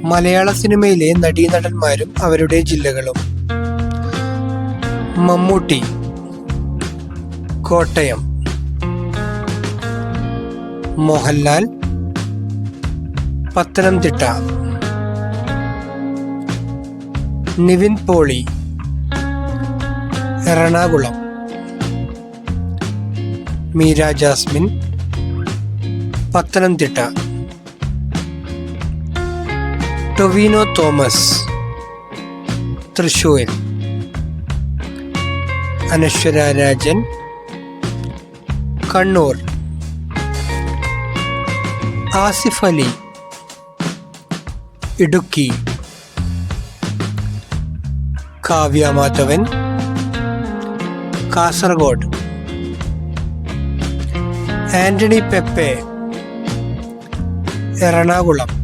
മലയാള സിനിമയിലെ നടീനടന്മാരും അവരുടെ ജില്ലകളും. മമ്മൂട്ടി, കോട്ടയം. മോഹൻലാൽ, പത്തനംതിട്ട. നിവിൻ പോളി, എറണാകുളം. മീര ജാസ്മിൻ, പത്തനംതിട്ട. ടൊവിനോ തോമസ്, തൃശ്ശൂർ. അനശ്വര രാജൻ, കണ്ണൂർ. ആസിഫ് അലി, ഇടുക്കി. കാവ്യ മാധവൻ, കാസർഗോഡ്. ആന്റണി പെപ്പെ, എറണാകുളം.